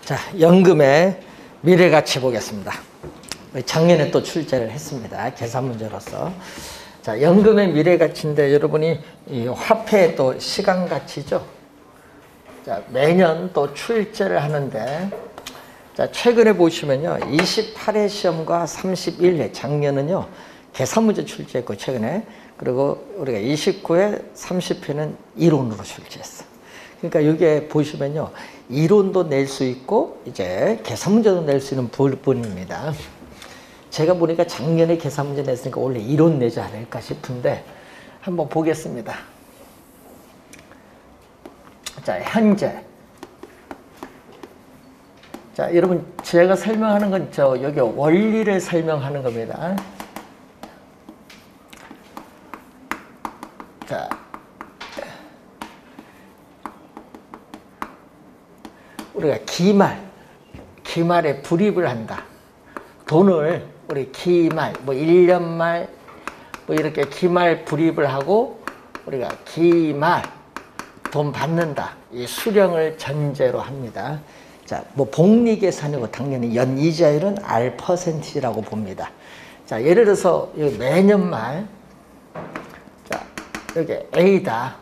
자, 연금의 미래가치 보겠습니다. 작년에 또 출제를 했습니다. 계산 문제로서. 자, 연금의 미래가치인데 여러분이 이 화폐의 또 시간가치죠. 자, 매년 또 출제를 하는데, 자, 최근에 보시면요, 28회 시험과 31회, 작년은요, 계산 문제 출제했고, 최근에. 그리고 우리가 29회, 30회는 이론으로 출제했어. 그러니까 여기에 보시면요, 이론도 낼 수 있고, 이제 계산 문제도 낼 수 있는 부분입니다. 제가 보니까 작년에 계산 문제 냈으니까 원래 이론 내지 않을까 싶은데, 한번 보겠습니다. 자, 현재. 자, 여러분, 제가 설명하는 건 여기 원리를 설명하는 겁니다. 자, 우리가 기말에 불입을 한다. 돈을 우리 기말, 뭐 1년 말, 뭐 이렇게 기말 불입을 하고 우리가 기말 돈 받는다. 이 수령을 전제로 합니다. 자, 뭐 복리계산이고 당연히 연이자율은 R%라고 봅니다. 자, 예를 들어서 매년 말, 자, 여기 A다.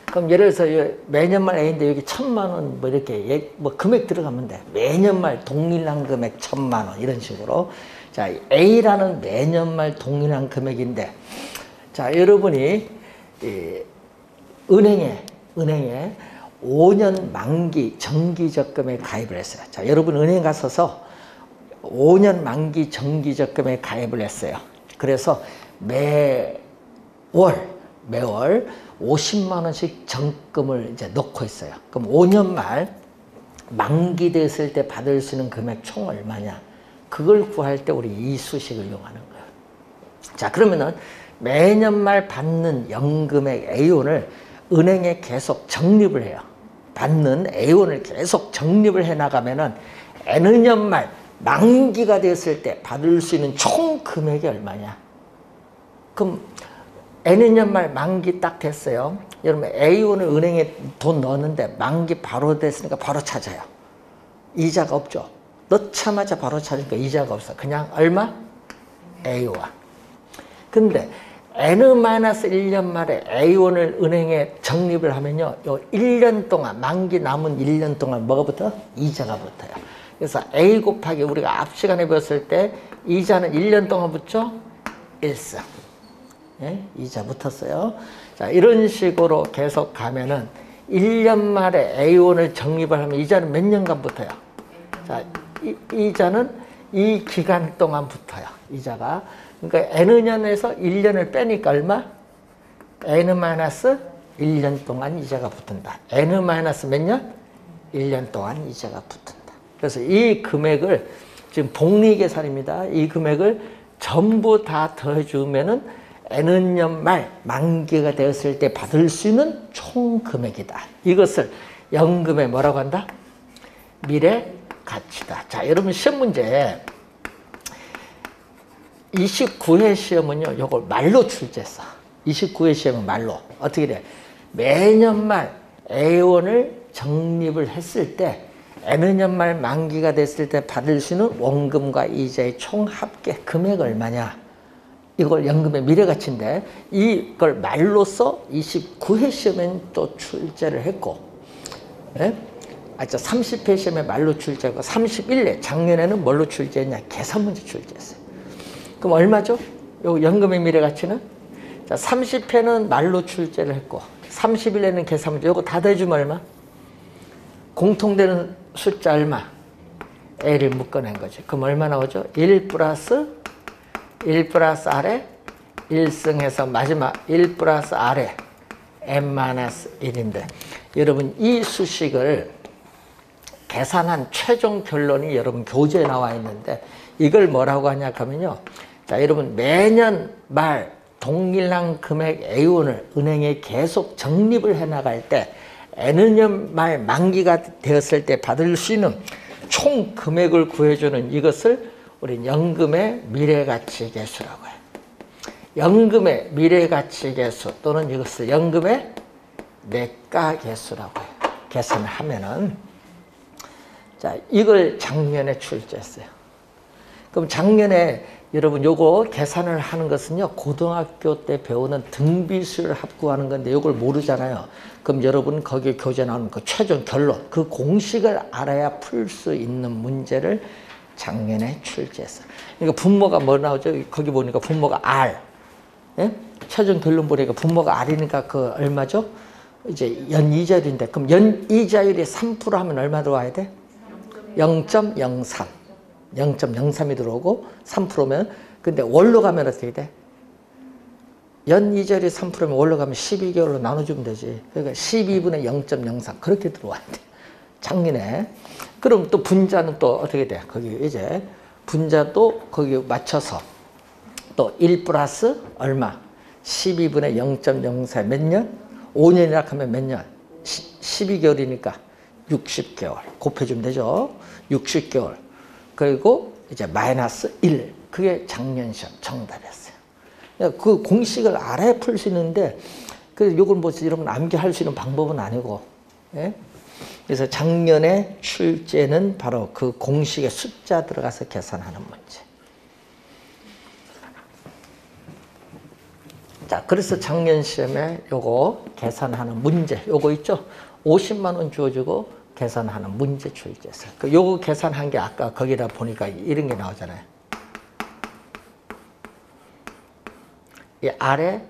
그럼 예를 들어서 매년 말 A인데 여기 1,000만 원 뭐 이렇게 뭐 금액 들어가면 돼. 매년 말 동일한 금액 1,000만 원 이런 식으로. 자, A라는 매년 말 동일한 금액인데, 자, 여러분이 은행에 5년 만기 정기적금에 가입을 했어요. 자, 여러분 은행 가서서 5년 만기 정기적금에 가입을 했어요. 그래서 매월 50만 원씩 적금을 이제 넣고 있어요. 그럼 5년 말 만기 됐을 때 받을 수 있는 금액 총 얼마냐? 그걸 구할 때 우리 이 수식을 이용하는 거예요. 자, 그러면은 매년 말 받는 연금의 A원을 은행에 계속 적립을 해요. 받는 A원을 계속 적립을 해 나가면은 N 년 말 만기가 됐을 때 받을 수 있는 총 금액이 얼마냐? 그럼 N년 말 만기 딱 됐어요. 여러분 A원을 은행에 돈 넣었는데 만기 바로 됐으니까 바로 찾아요. 이자가 없죠. 넣자마자 바로 찾으니까 이자가 없어. 그냥 얼마? A원. 근데 N-1년 말에 A원을 은행에 적립을 하면요, 요 1년 동안, 만기 남은 1년 동안 뭐가 붙어? 이자가 붙어요. 그래서 A 곱하기 우리가 앞 시간에 배웠을 때 이자는 1년 동안 붙죠? 1승. 예? 이자 붙었어요. 자, 이런 식으로 계속 가면은 1년 말에 A원을 적립을 하면 이자는 몇 년간 붙어요? 자, 이자는 이 기간 동안 붙어요. 이자가. 그러니까 N년에서 1년을 빼니까 얼마? N-1년 동안 이자가 붙는다. N- 몇 년? 1년 동안 이자가 붙는다. 그래서 이 금액을 지금 복리계산입니다. 이 금액을 전부 다 더해주면은 N년 말 만기가 되었을 때 받을 수 있는 총 금액이다. 이것을 연금의 뭐라고 한다? 미래가치다. 자, 여러분 시험 문제 29회 시험은요, 요걸 말로 출제했어. 29회 시험은 말로. 어떻게 돼? 매년 말 A원을 적립을 했을 때 N년 말 만기가 됐을 때 받을 수 있는 원금과 이자의 총 합계 금액 얼마냐? 이걸 연금의 미래가치인데 이걸 말로써 29회 시험엔 또 출제를 했고, 예? 30회 시험에 말로 출제하고 31회 작년에는 뭘로 출제했냐? 계산 문제 출제했어요. 그럼 얼마죠? 요 연금의 미래가치는? 자, 30회는 말로 출제를 했고 31회는 계산 문제. 요거 다 더해주면 얼마? 공통되는 숫자 얼마? A를 묶어낸 거죠. 그럼 얼마 나오죠? 1 플러스 R에 1승해서 마지막 1 플러스 R에 N-1인데 여러분 이 수식을 계산한 최종 결론이 여러분 교재에 나와 있는데 이걸 뭐라고 하냐 하면요. 자, 여러분 매년 말 동일한 금액 A원을 은행에 계속 적립을 해 나갈 때 N년 말 만기가 되었을 때 받을 수 있는 총 금액을 구해주는 이것을 우리 연금의 미래가치 계수라고 해요. 연금의 미래가치 계수 또는 이것을 연금의 내가 계수라고 해요. 계산을 하면은 자, 이걸 작년에 출제했어요. 그럼 작년에 여러분 요거 계산을 하는 것은요, 고등학교 때 배우는 등비수를 합구하는 건데 요걸 모르잖아요. 그럼 여러분 거기 교재 나오는 그 최종 결론, 그 공식을 알아야 풀 수 있는 문제를 작년에 출제했어요. 그러니까 분모가 뭐 나오죠? 거기 보니까 분모가 R. 예? 최종 결론 보니까 분모가 R이니까 그 얼마죠? 이제 연 2자율인데, 그럼 연 2자율이 3% 하면 얼마 들어와야 돼? 0.03. 0.03이 들어오고 3%면, 근데 월로 가면 어떻게 돼? 연 2자율이 3%면 월로 가면 12개월로 나눠주면 되지. 그러니까 12분의 0.03 그렇게 들어와야 돼. 작년에. 그럼 또 분자는 또 어떻게 돼? 거기 이제 분자도 거기 맞춰서 또 1 플러스 얼마? 12분의 0.04 몇 년? 5년이라 하면 몇 년? 12개월이니까 60개월 곱해주면 되죠. 60개월. 그리고 이제 마이너스 1. 그게 작년 시험 정답이었어요. 그 공식을 알아야 풀 수 있는데, 그 요걸 뭐 이런 건 암기할 수 있는 방법은 아니고, 예? 그래서 작년에 출제는 바로 그 공식에 숫자 들어가서 계산하는 문제. 자, 그래서 작년 시험에 요거 계산하는 문제, 요거 있죠? 50만 원 주어주고 계산하는 문제 출제했어요. 그 요거 계산한 게 아까 거기다 보니까 이런 게 나오잖아요. 이 아래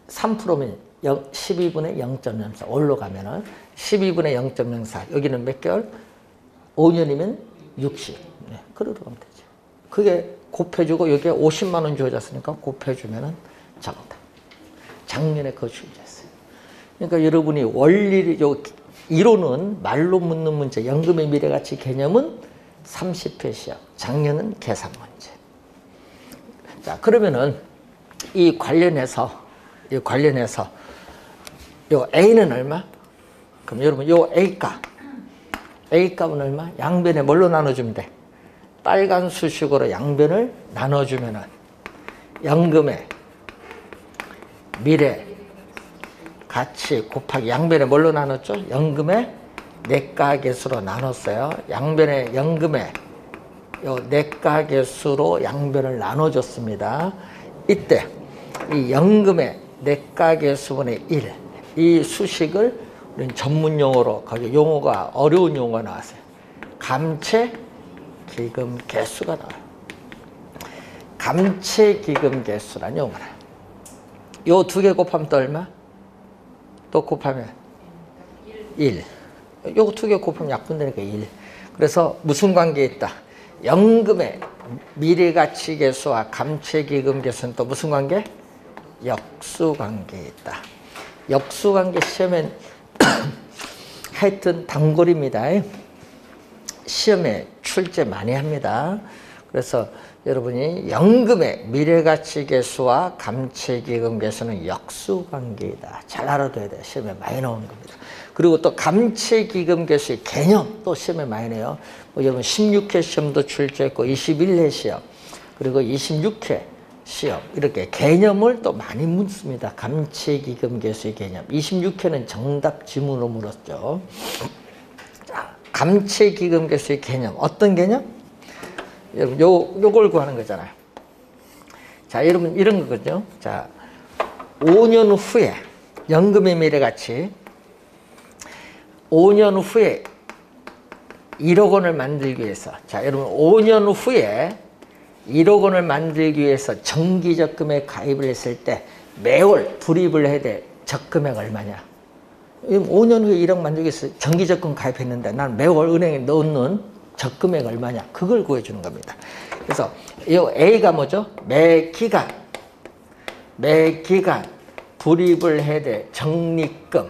3%면 12분의 0.04 올라가면은 12분의 0.04 여기는 몇 개월? 5년이면 60. 네, 그러면 되죠. 그게 곱해주고 여기에 50만 원 주어졌으니까 곱해주면은 정답. 작년에 그거 출제했어요. 그러니까 여러분이 원리를 요 이론은 말로 묻는 문제, 연금의 미래가치 개념은 30회 시험. 작년은 계산 문제. 자, 그러면은 이 관련해서 요 A는 얼마? 그럼 여러분 요 A값은 얼마? 양변에 뭘로 나눠주면 돼? 빨간 수식으로 양변을 나눠주면은 연금의 미래 가치 곱하기 양변에 뭘로 나눴죠? 연금의 내가계수로 나눴어요. 양변에 연금의 요 내가계수로 양변을 나눠줬습니다. 이때 이 연금의 내가계수분의 1, 이 수식을 우리는 전문 용어로, 거기 용어가 어려운 용어가 나왔어요. 감채기금계수가 나와요. 감채기금계수라는 용어는 요 두 개 곱하면 또 얼마? 또 곱하면 1. 요거 두 개 곱하면 약분되니까 1. 그래서 무슨 관계에 있다? 연금의 미래가치계수와 감채기금계수는 또 무슨 관계? 역수관계에 있다. 역수관계 시험엔 하여튼 단골입니다. 시험에 출제 많이 합니다. 그래서 여러분이 연금의 미래가치계수와 감채기금계수는 역수관계이다. 잘 알아둬야 돼요. 시험에 많이 나오는 겁니다. 그리고 또 감채기금계수의 개념 또 시험에 많이 내요. 뭐 여러분 16회 시험도 출제했고 21회 시험 그리고 26회 시험 이렇게 개념을 또 많이 묻습니다. 감채기금계수의 개념. 26회는 정답 지문으로 물었죠. 자, 감채기금계수의 개념 어떤 개념? 여러분 요걸 구하는 거잖아요. 자, 여러분 이런 거거든요. 자, 5년 후에 연금의 미래가치 5년 후에 1억 원을 만들기 위해서, 자, 여러분 5년 후에 1억 원을 만들기 위해서 정기적금에 가입을 했을 때 매월 불입을 해야 돼. 적금액 얼마냐? 5년 후에 1억 만들기 위해서 정기적금 가입했는데 난 매월 은행에 넣는 적금액 얼마냐? 그걸 구해주는 겁니다. 그래서 이 A가 뭐죠? 매기간 불입을 해야 돼. 적립금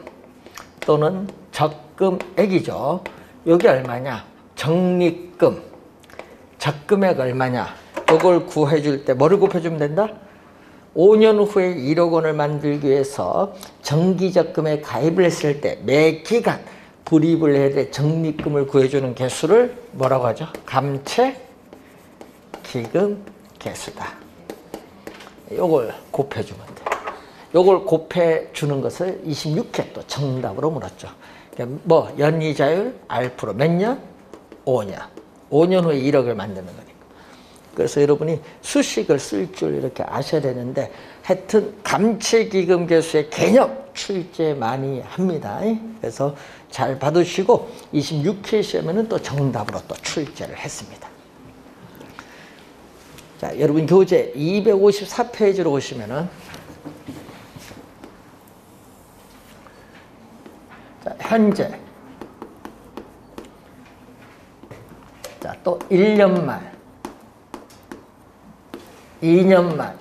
또는 적금액이죠. 여기 얼마냐? 적립금 적금액 얼마냐? 이걸 구해줄 때 뭐를 곱해주면 된다? 5년 후에 1억 원을 만들기 위해서 정기적금에 가입을 했을 때 매기간 불입을 해야 돼. 적립금을 구해주는 개수를 뭐라고 하죠? 감채기금계수다. 요걸 곱해주면 돼. 요걸 곱해주는 것을 26회 또 정답으로 물었죠. 뭐 연이자율 R 프로 몇 년? 5년. 5년 후에 1억을 만드는 거니까. 그래서 여러분이 수식을 쓸 줄 이렇게 아셔야 되는데 하여튼 감채기금 개수의 개념 출제 많이 합니다. 그래서 잘 받으시고 26회 시험에는 또 정답으로 또 출제를 했습니다. 자, 여러분 교재 254페이지로 오시면은 자, 현재 자, 또 1년 말 2년 말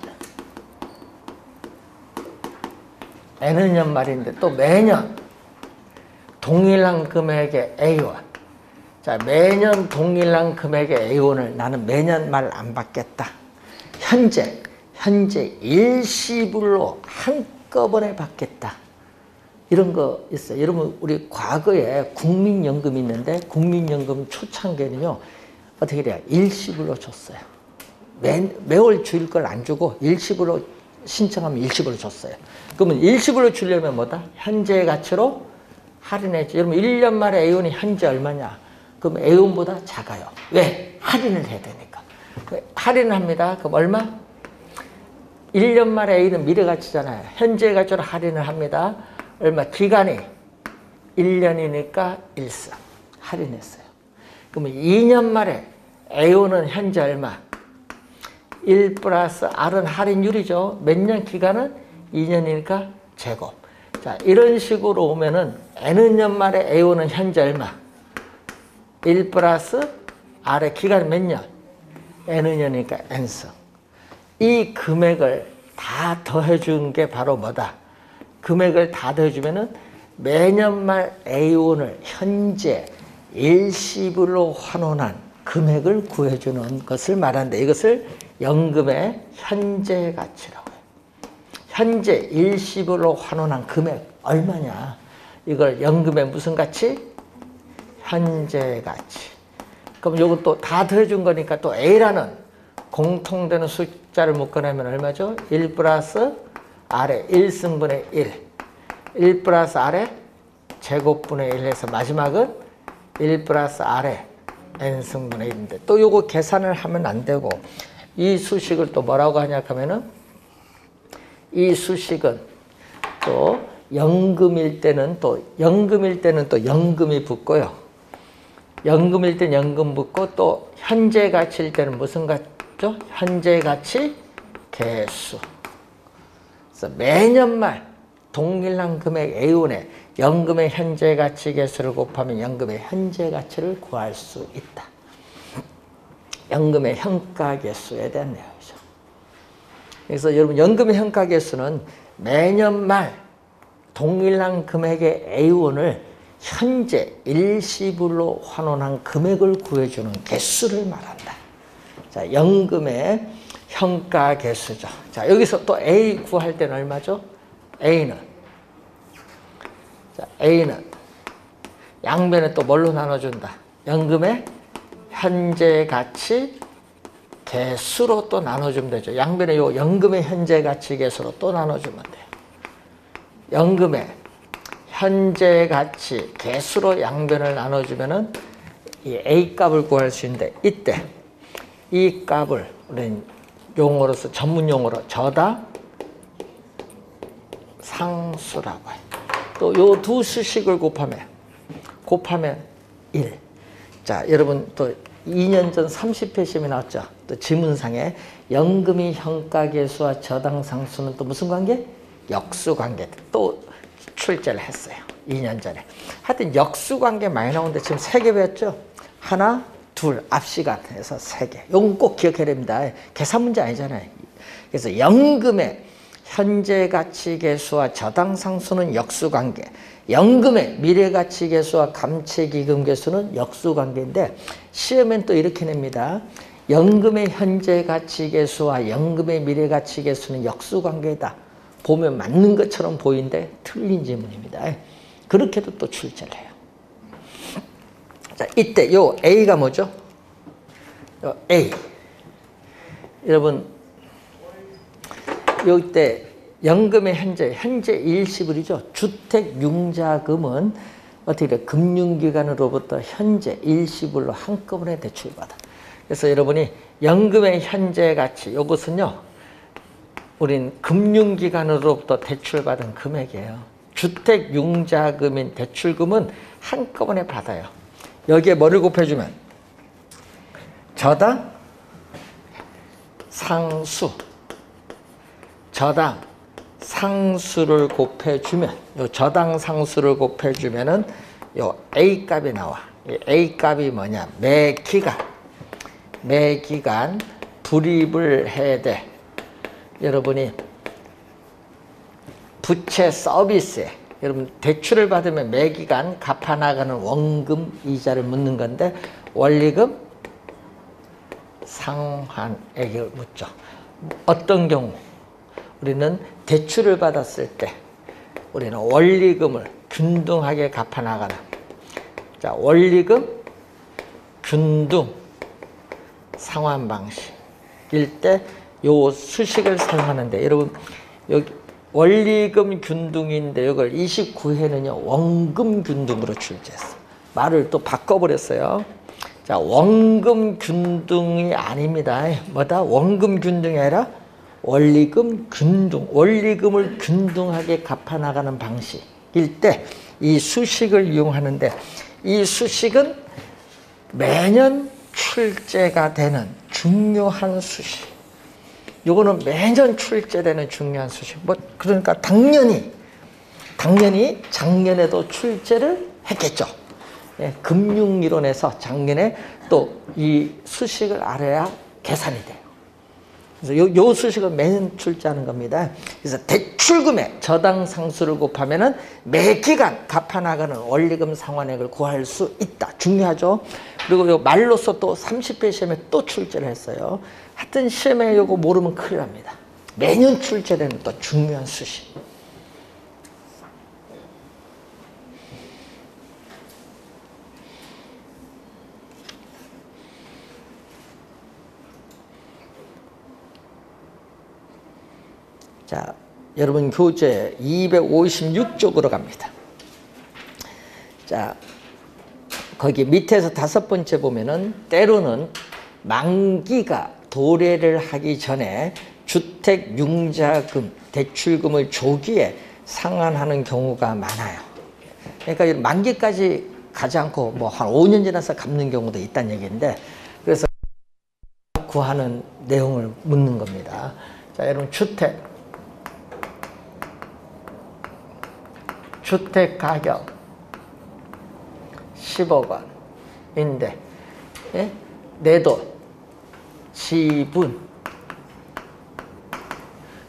N은 년 말인데 또 매년 동일한 금액의 A원. 자, 매년 동일한 금액의 A원을 나는 매년 말 안 받겠다. 현재 일시불로 한꺼번에 받겠다. 이런 거 있어요. 여러분 우리 과거에 국민연금이 있는데 국민연금 초창기에는요. 어떻게 돼요? 일시불로 줬어요. 매월 줄 걸 안 주고 일시불로 신청하면 일시불로 줬어요. 그러면 일시불로 주려면 뭐다? 현재 가치로 할인해야지. 여러분 1년 말에 A원이 현재 얼마냐? 그럼 A원보다 작아요. 왜? 할인을 해야 되니까. 할인을 합니다. 그럼 얼마? 1년 말에 A는 미래가치잖아요. 현재 가치로 할인을 합니다. 얼마? 기간이 1년이니까 1사 할인했어요. 그러면 2년 말에 A원은 현재 얼마? 1 플러스 R은 할인율이죠. 몇 년 기간은 2년이니까 제곱. 자, 이런 식으로 오면은 N은 년 말에 A원은 현재 얼마? 1 플러스 R의 기간은 몇 년? N은 년이니까 N승. 이 금액을 다 더해준 게 바로 뭐다? 금액을 다 더해주면은 매년 말 A원을 현재 일시불로 환원한 금액을 구해주는 것을 말하는데 이것을 연금의 현재 가치라고 해요. 현재 일시불로 환원한 금액 얼마냐? 이걸 연금의 무슨 가치? 현재 가치. 그럼 이것도 다 더해준 거니까 또 A라는 공통되는 숫자를 묶어내면 얼마죠? 1 플러스 R의 1승분의 1 플러스 R의 제곱분의 1 해서 마지막은 1 플러스 R의 N승분의 1인데 또 요거 계산을 하면 안 되고 이 수식을 또 뭐라고 하냐 하면은 이 수식은 또 연금일 때는 또 연금이 붙고요. 연금일 때는 연금 붙고 또 현재 가치일 때는 무슨 가치죠? 현재 가치 개수. 그래서 매년 말 동일한 금액 A원의 연금의 현재 가치 개수를 곱하면 연금의 현재 가치를 구할 수 있다. 연금의 현가 개수에 대한 내용이죠. 그래서 여러분 연금의 현가 개수는 매년 말 동일한 금액의 A원을 현재 일시불로 환원한 금액을 구해주는 개수를 말한다. 자, 연금의 현가 개수죠. 자, 여기서 또 A 구할 때는 얼마죠? A는 양변에 또 뭘로 나눠준다? 연금의 현재 가치 개수로 또 나눠주면 되죠. 양변에 요 연금의 현재 가치 개수로 또 나눠주면 돼요. 연금의 현재 가치 개수로 양변을 나눠주면은 이 A 값을 구할 수 있는데 이때 이 값을 우리는 용어로서 전문 용어로 저다 상수라고 해요. 또 요 두 수식을 곱하면 1. 자, 여러분 또 2년 전 30회 시험에 나왔죠. 또 지문상에 연금의 현가계수와 저당상수는 또 무슨 관계? 역수관계. 또 출제를 했어요. 2년 전에. 하여튼 역수관계 많이 나오는데 지금 3개 배웠죠? 하나, 둘, 앞시간 해서 3개. 이건 꼭 기억해야 됩니다. 계산 문제 아니잖아요. 그래서 연금의 현재가치계수와 저당상수는 역수관계, 연금의 미래가치계수와 감채기금계수는 역수관계인데 시험엔 또 이렇게 냅니다. 연금의 현재가치계수와 연금의 미래가치계수는 역수관계다. 보면 맞는 것처럼 보이는데 틀린 지문입니다. 그렇게도 또 출제를 해요. 자, 이때 요 A가 뭐죠? 요 A. 여러분, 요때 연금의 현재 일시불이죠. 주택융자금은 어떻게 돼? 금융기관으로부터 현재 일시불로 한꺼번에 대출받아. 그래서 여러분이 연금의 현재 가치, 이것은요, 우린 금융기관으로부터 대출받은 금액이에요. 주택융자금인 대출금은 한꺼번에 받아요. 여기에 뭐를 곱해주면 저당 상수, 저당 상수를 곱해주면, 요 저당 상수를 곱해주면은 요 A 값이 나와. 이 A 값이 뭐냐? 매기간 불입을 해야 돼. 여러분이 부채 서비스에, 여러분 대출을 받으면 매기간 갚아나가는 원금 이자를 묻는 건데, 원리금 상환액을 묻죠. 어떤 경우 우리는 대출을 받았을 때 우리는 원리금을 균등하게 갚아나가는, 자, 원리금 균등 상환 방식일 때 요 수식을 사용하는데, 여러분 여기 원리금 균등인데 이걸 29회는요 원금 균등으로 출제했어. 말을 또 바꿔버렸어요. 자, 원금 균등이 아닙니다. 뭐다? 원금 균등이 아니라 원리금 균등. 원리금을 균등하게 갚아나가는 방식일 때 이 수식을 이용하는데, 이 수식은 매년 출제가 되는 중요한 수식. 요거는 매년 출제되는 중요한 수식. 뭐 그러니까 당연히 작년에도 출제를 했겠죠. 예, 금융이론에서 작년에 또 이 수식을 알아야 계산이 돼요. 그래서 요 수식을 매년 출제하는 겁니다. 그래서 대출금의 저당 상수를 곱하면은 매 기간 갚아나가는 원리금 상환액을 구할 수 있다. 중요하죠. 그리고 요 말로써 또 30회 시험에 또 출제를 했어요. 하여튼 시험에 요거 모르면 큰일 납니다. 매년 출제되는 또 중요한 수식. 자, 여러분 교재 256쪽으로 갑니다. 자, 거기 밑에서 5번째 보면은 때로는 만기가 도래를 하기 전에 주택융자금, 대출금을 조기에 상환하는 경우가 많아요. 그러니까 만기까지 가지 않고 뭐 한 5년 지나서 갚는 경우도 있다는 얘기인데, 그래서 구하는 내용을 묻는 겁니다. 자, 여러분 주택 가격 10억 원인데, 예? 내 돈, 지분.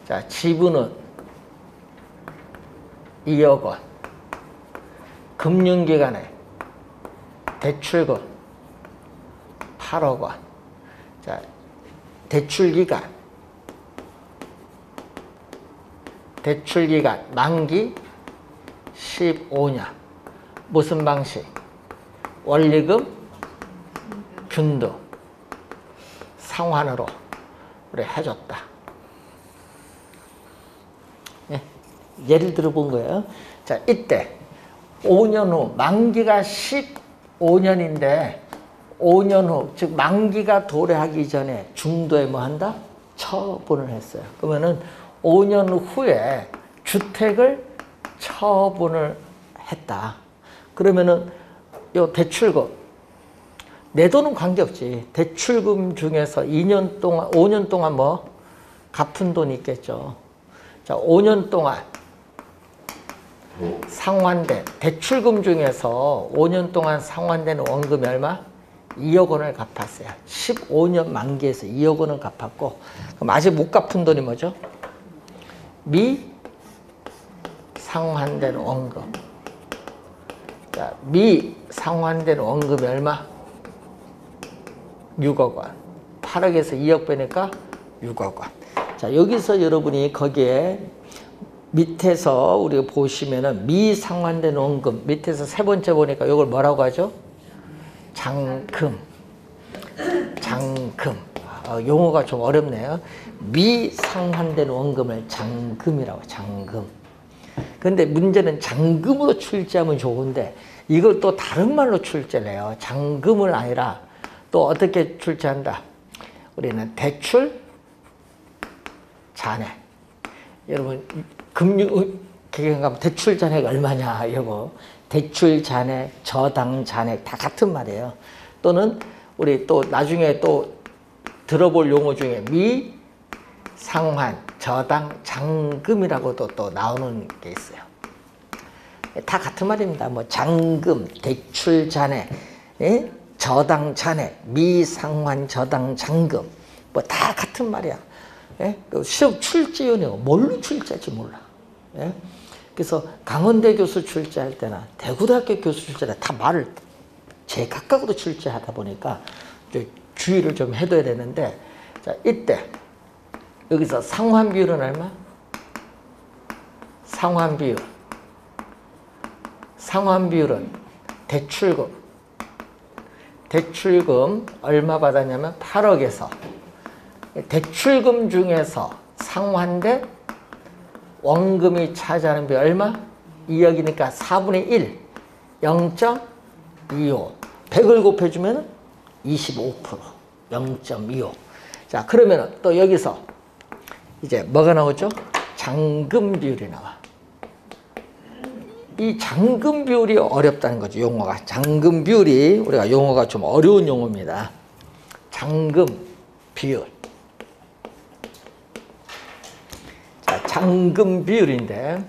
자, 지분은 2억 원. 금융기관에 대출금 8억 원. 자, 대출기간 만기 15년. 무슨 방식? 원리금 균등 상환으로 우리 해줬다. 예, 예를 들어 본 거예요. 자, 이때 5년 후 만기가 15년인데 5년 후, 즉 만기가 도래하기 전에 중도에 뭐 한다? 처분을 했어요. 그러면은 5년 후에 주택을 처분을 했다. 그러면은 요 대출금, 내 돈은 관계없지. 대출금 중에서 2년 동안, 5년 동안 뭐 갚은 돈이 있겠죠. 자, 5년 동안 상환된 대출금 중에서 5년 동안 상환된 원금이 얼마? 2억 원을 갚았어요. 15년 만기에서 2억 원을 갚았고, 그럼 아직 못 갚은 돈이 뭐죠? 상환된 원금. 자, 상환된 원금이 얼마? 6억 원. 8억에서 2억 빼니까 6억 원. 자, 여기서 여러분이 거기에 밑에서 우리가 보시면은 미상환된 원금, 밑에서 세 번째 보니까 이걸 뭐라고 하죠? 잔금. 용어가 좀 어렵네요. 미상환된 원금을 잔금이라고, 잔금. 근데 문제는 잔금으로 출제하면 좋은데 이걸 또 다른 말로 출제를 해요. 잔금을 아니라 또 어떻게 출제한다? 우리는 대출 잔액. 여러분 금융기관 가면 대출 잔액 얼마냐 이거. 대출 잔액, 저당 잔액 다 같은 말이에요. 또는 우리 또 나중에 또 들어볼 용어 중에 미상환, 저당, 잔금이라고도 또 나오는 게 있어요. 다 같은 말입니다. 뭐 잔금, 대출 잔액, 예? 저당 잔액, 미상환, 저당, 잔금 뭐 다 같은 말이야. 예? 시험 출제위원회가 뭘로 출제할지 몰라. 예? 그래서 강원대 교수 출제할 때나 대구대학교 교수 출제할 때 다 말을 제각각으로 출제하다 보니까 주의를 좀 해둬야 되는데, 자, 이때 여기서 상환 비율은 얼마? 상환 비율. 상환 비율은 대출금 얼마 받았냐면 8억에서 대출금 중에서 상환된 원금이 차지하는 비율 얼마? 2억이니까 4분의 1, 0.25. 100을 곱해주면 25%, 0.25. 자, 그러면 또 여기서 이제 뭐가 나오죠? 잔금 비율이 나와. 이 잔금 비율이 어렵다는 거죠, 용어가. 잔금 비율이, 우리가 용어가 좀 어려운 용어입니다. 잔금 비율. 자, 잔금 비율인데,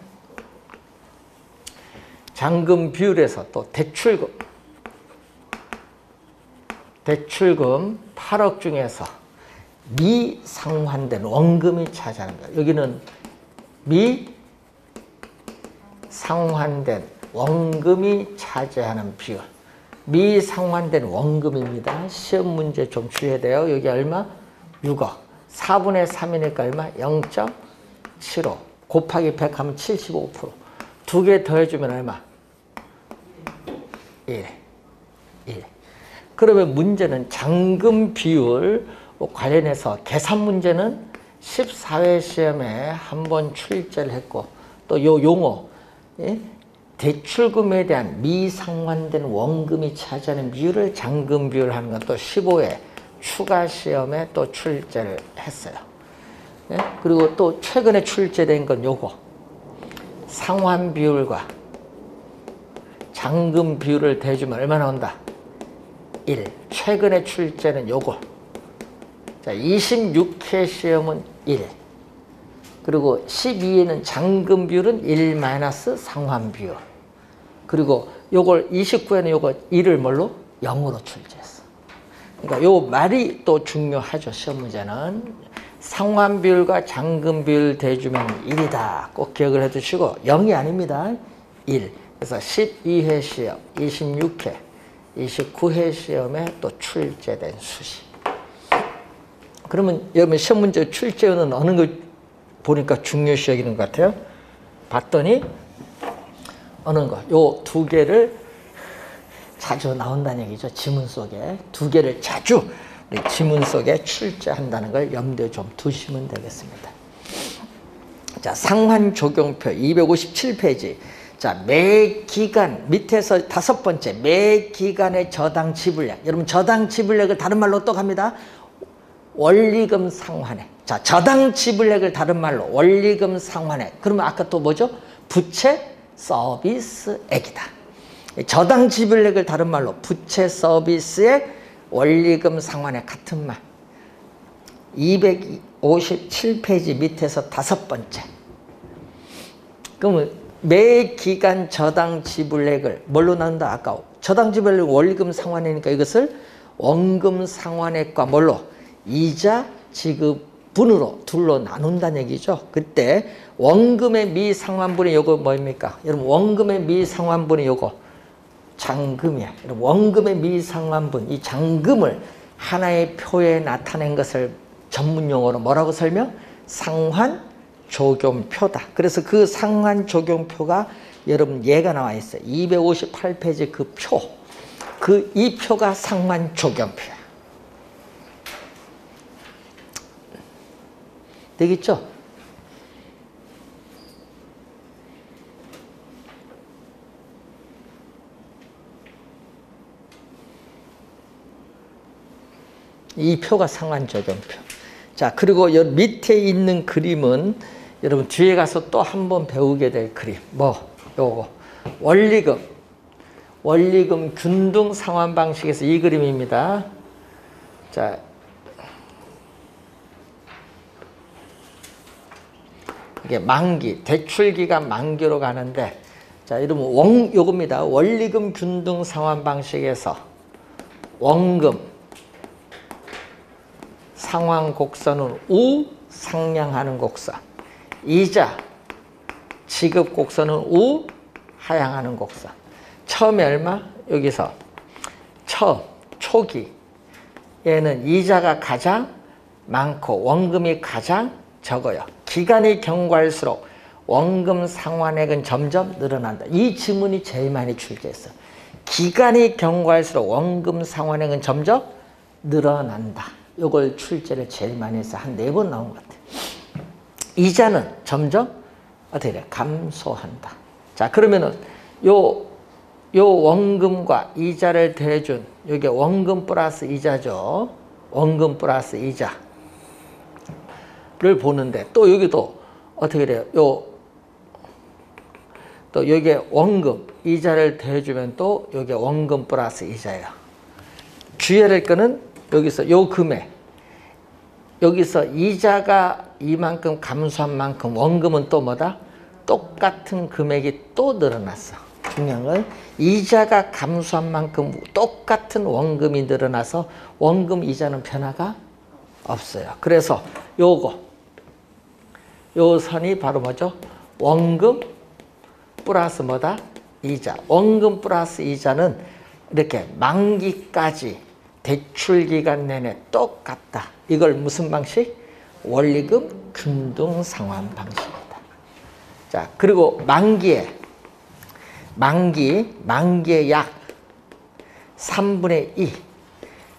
잔금 비율에서 또 대출금 8억 중에서 미상환된 원금이 차지하는 거예요. 여기는 미상환된 원금이 차지하는 비율. 미상환된 원금입니다. 시험 문제 좀 주셔야 돼요. 여기 얼마? 6억. 4분의 3이니까 얼마? 0.75. 곱하기 100 하면 75%. 두 개 더해주면 얼마? 1. 그러면 문제는 잔금 비율 관련해서 계산 문제는 14회 시험에 한번 출제를 했고, 또 요 용어, 예? 대출금에 대한 미상환된 원금이 차지하는 비율을 잔금 비율 하는 건 또 15회 추가 시험에 또 출제를 했어요. 예? 그리고 또 최근에 출제된 건 요거. 상환 비율과 잔금 비율을 대주면 얼마 나온다? 1. 최근에 출제는 요거. 자, 26회 시험은 1. 그리고 12회는 잔금 비율은 1 마이너스 상환 비율. 그리고 요걸 29회는 요거 1을 뭘로? 0으로 출제했어. 그러니까 요 말이 또 중요하죠, 시험 문제는. 상환 비율과 잔금 비율 대주면 1이다. 꼭 기억을 해 두시고, 0이 아닙니다. 1. 그래서 12회 시험, 26회, 29회 시험에 또 출제된 수식. 그러면 여러분 시험 문제 출제는 어느 거 보니까 중요시 여기는 것 같아요? 봤더니 어느 거? 요 두 개를 자주 나온다는 얘기죠. 지문 속에. 두 개를 자주 우리 지문 속에 출제한다는 걸 염두에 좀 두시면 되겠습니다. 자, 상환 적용표 257페이지. 자, 매 기간 밑에서 5번째 매 기간의 저당 지불액. 여러분 저당 지불액을 다른 말로 또 갑니다. 원리금 상환액. 자, 저당 지불액을 다른 말로 원리금 상환액. 그러면 아까 또 뭐죠? 부채 서비스액이다. 저당 지불액을 다른 말로 부채 서비스액, 원리금 상환액 같은 말. 257페이지 밑에서 5번째. 그러면 매 기간 저당 지불액을 뭘로 나눈다? 아까 저당 지불액 원리금 상환액이니까 이것을 원금 상환액과 뭘로? 이자 지급분으로 둘로 나눈다는 얘기죠. 그때 원금의 미상환분이 요거 뭐입니까? 여러분 원금의 미상환분이 요거 잔금이야. 여러분 원금의 미상환분, 이 잔금을 하나의 표에 나타낸 것을 전문용어로 뭐라고 설명? 상환 조경표다. 그래서 그 상환 조경표가 여러분 얘가 나와 있어요. 258페이지 그 표. 이 표가 상환 조경표야. 되겠죠? 이 표가 상환조정표. 자, 그리고 여 밑에 있는 그림은 여러분 뒤에 가서 또 한 번 배우게 될 그림. 요거. 원리금 균등 상환 방식에서 이 그림입니다. 자, 이게 만기, 대출기간 만기로 가는데, 자, 여러분 요겁니다. 원리금 균등 상환 방식에서 원금 상환 곡선은 우 상향하는 곡선, 이자 지급 곡선은 우 하향하는 곡선. 처음에 얼마? 여기서 초기 얘는 이자가 가장 많고 원금이 가장 적어요. 기간이 경과할수록 원금 상환액은 점점 늘어난다. 이 지문이 제일 많이 출제했어요. 기간이 경과할수록 원금 상환액은 점점 늘어난다. 이걸 출제를 제일 많이 해서 한 4번 나온 것 같아요. 이자는 점점 어떻게 돼? 감소한다. 자, 그러면은 요 원금과 이자를 대준, 이게 원금 플러스 이자죠. 원금 플러스 이자를 보는데, 또 여기도 어떻게 돼요? 또 여기에 원금, 이자를 대주면 또 여기에 원금 플러스 이자예요. 주의해야 될 거는 여기서 요 금액, 여기서 이자가 이만큼 감소한 만큼 원금은 또 뭐다? 똑같은 금액이 또 늘어났어. 중요한 건 이자가 감소한 만큼 똑같은 원금이 늘어나서 원금 이자는 변화가 없어요. 그래서 요 선이 바로 뭐죠? 원금 플러스 뭐다? 이자. 원금 플러스 이자는 이렇게 만기까지 대출 기간 내내 똑같다. 이걸 무슨 방식? 원리금 균등 상환 방식이다. 자, 그리고 만기에 약 3분의 2,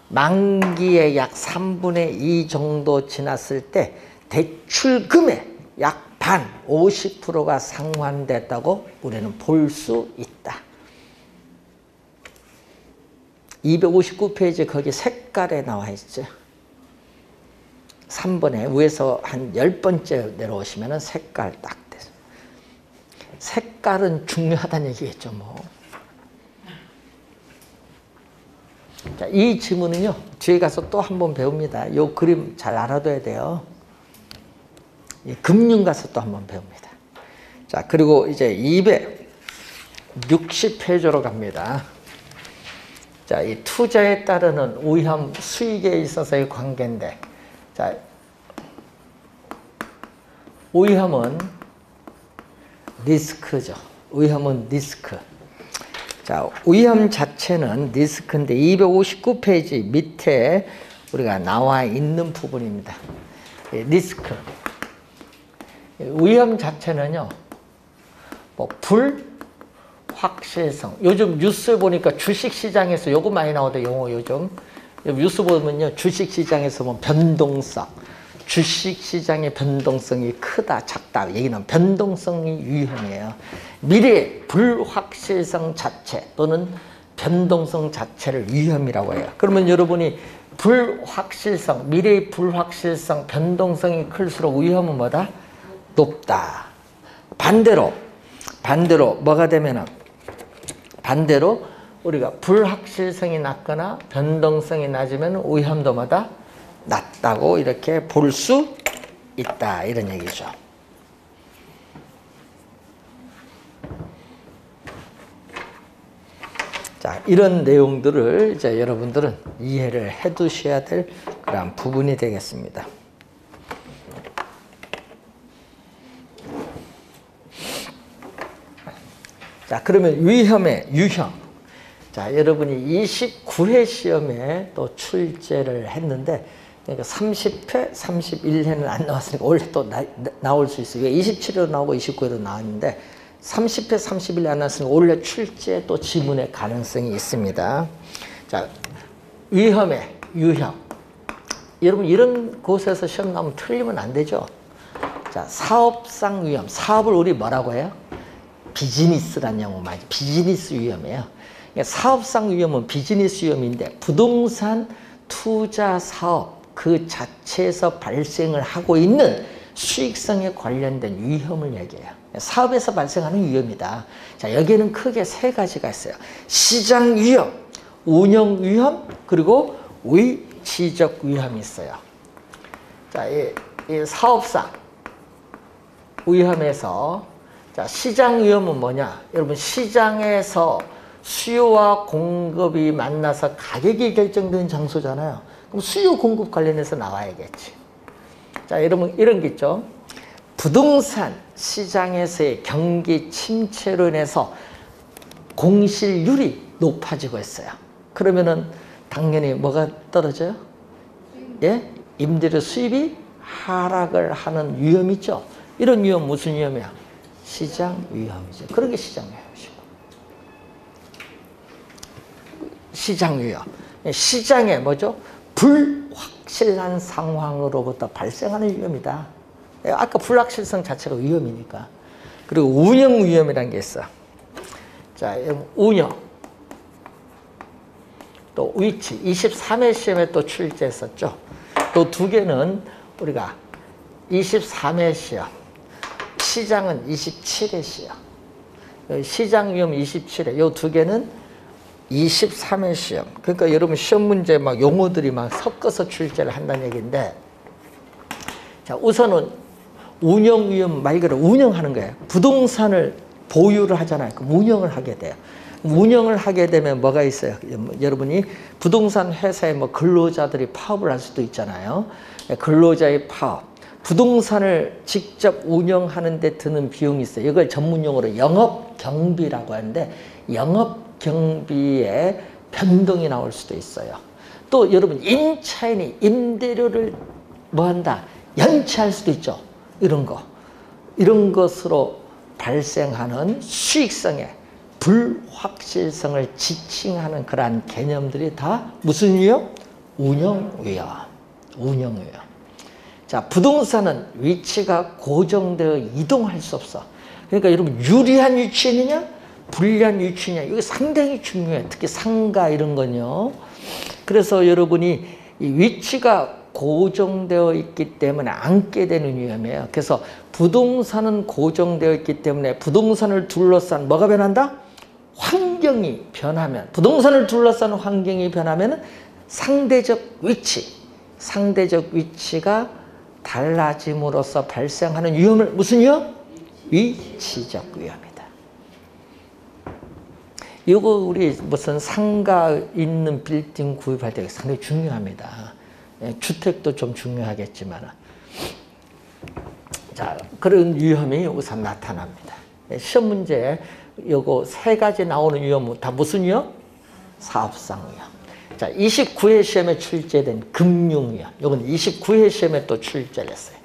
만기에 약 3분의 2 정도 지났을 때 대출금의 약 반, 50%가 상환됐다고 우리는 볼 수 있다. 259페이지 거기 색깔에 나와 있죠. 3번에 위에서 한 10번째 내려오시면 색깔 딱 돼서. 색깔은 중요하다는 얘기겠죠, 뭐. 자, 이 지문은요, 뒤에 가서 또 한 번 배웁니다. 이 그림 잘 알아둬야 돼요. 금융 가서 또 한 번 배웁니다. 자, 그리고 이제 260페이지로 갑니다. 자, 이 투자에 따르는 위험, 수익에 있어서의 관계인데, 자, 위험은 리스크죠. 위험은 리스크. 자, 위험 자체는 리스크인데 259페이지 밑에 우리가 나와 있는 부분입니다. 리스크. 위험 자체는요, 뭐 불확실성. 요즘 뉴스 보니까 주식시장에서 요거 많이 나오대, 용어 요즘. 뉴스 보면요, 주식시장에서 뭐 변동성. 주식시장의 변동성이 크다, 작다. 얘기는 변동성이 위험이에요. 미래의 불확실성 자체 또는 변동성 자체를 위험이라고 해요. 그러면 여러분이 불확실성, 미래의 불확실성, 변동성이 클수록 위험은 뭐다? 높다. 반대로 뭐가 되면은, 반대로 우리가 불확실성이 낮거나 변동성이 낮으면 위험도 뭐다? 낮다고 이렇게 볼 수 있다, 이런 얘기죠. 자, 이런 내용들을 이제 여러분들은 이해를 해 두셔야 될 그런 부분이 되겠습니다. 자, 그러면 위험의 유형. 자, 여러분이 29회 시험에 또 출제를 했는데, 그러니까 30회, 31회는 안 나왔으니까 원래 또 나올 수 있어요. 27회로 나오고 29회로 나왔는데 30회, 31회 안 나왔으니까 원래 출제 또 지문의 가능성이 있습니다. 자, 위험의 유형. 여러분 이런 곳에서 시험 나오면 틀리면 안 되죠. 자, 사업상 위험. 사업을 우리 뭐라고 해요? 비즈니스란 용어 말이죠. 비즈니스 위험이에요. 그러니까 사업상 위험은 비즈니스 위험인데 부동산 투자 사업 그 자체에서 발생을 하고 있는 수익성에 관련된 위험을 얘기해요. 사업에서 발생하는 위험이다. 자, 여기에는 크게 세 가지가 있어요. 시장 위험, 운영 위험, 그리고 위치적 위험이 있어요. 자, 이 사업상 위험에서, 자, 시장 위험은 뭐냐? 여러분, 시장에서 수요와 공급이 만나서 가격이 결정되는 장소잖아요. 그럼 수요 공급 관련해서 나와야겠지. 자, 여러분, 이런 게 있죠. 부동산 시장에서의 경기 침체로 인해서 공실률이 높아지고 있어요. 그러면은 당연히 뭐가 떨어져요? 예? 임대료 수입이 하락을 하는 위험이 있죠. 이런 위험 무슨 위험이야? 시장 위험이죠. 그런 게 시장 위험이죠. 시장 위험. 시장에 뭐죠? 불확실한 상황으로부터 발생하는 위험이다. 아까 불확실성 자체가 위험이니까. 그리고 운영 위험이라는 게 있어. 자, 운영. 또 위치. 23회 시험에 또 출제했었죠. 또 두 개는 우리가 23회 시험. 시장은 27회 시험. 시장 위험 27회. 요 두 개는 23회 시험. 그러니까 여러분 시험 문제 막 용어들이 막 섞어서 출제를 한다는 얘기인데, 자, 우선은 운영 위험 말 그대로 운영하는 거예요. 부동산을 보유를 하잖아요. 그럼 운영을 하게 돼요. 운영을 하게 되면 뭐가 있어요? 여러분이 부동산 회사에 뭐 근로자들이 파업을 할 수도 있잖아요. 근로자의 파업. 부동산을 직접 운영하는 데 드는 비용이 있어요. 이걸 전문 용어로 영업 경비라고 하는데, 영업 경비에 변동이 나올 수도 있어요. 또 여러분 임차인이 임대료를 뭐 한다? 연체할 수도 있죠. 이런 거. 이런 것으로 발생하는 수익성의 불확실성을 지칭하는 그러한 개념들이 다 무슨 위험? 운영 위험. 운영 위험. 자, 부동산은 위치가 고정되어 이동할 수 없어. 그러니까 여러분 유리한 위치에 있느냐? 불리한 위치냐? 이거 상당히 중요해. 특히 상가 이런 건요. 그래서 여러분이 이 위치가 고정되어 있기 때문에 앉게 되는 위험이에요. 그래서 부동산은 고정되어 있기 때문에 부동산을 둘러싼 뭐가 변한다? 환경이 변하면, 부동산을 둘러싼 환경이 변하면 상대적 위치가 달라짐으로써 발생하는 위험을 무슨 위험? 위치적 위험이다. 이거 우리 무슨 상가 있는 빌딩 구입할 때 상당히 중요합니다. 주택도 좀 중요하겠지만, 자, 그런 위험이 우선 나타납니다. 시험 문제에 요거 세 가지 나오는 위험은 다 무슨 위험? 사업상 위험. 자, 29회 시험에 출제된 금융 위험. 요건 29회 시험에 또 출제를 했어요.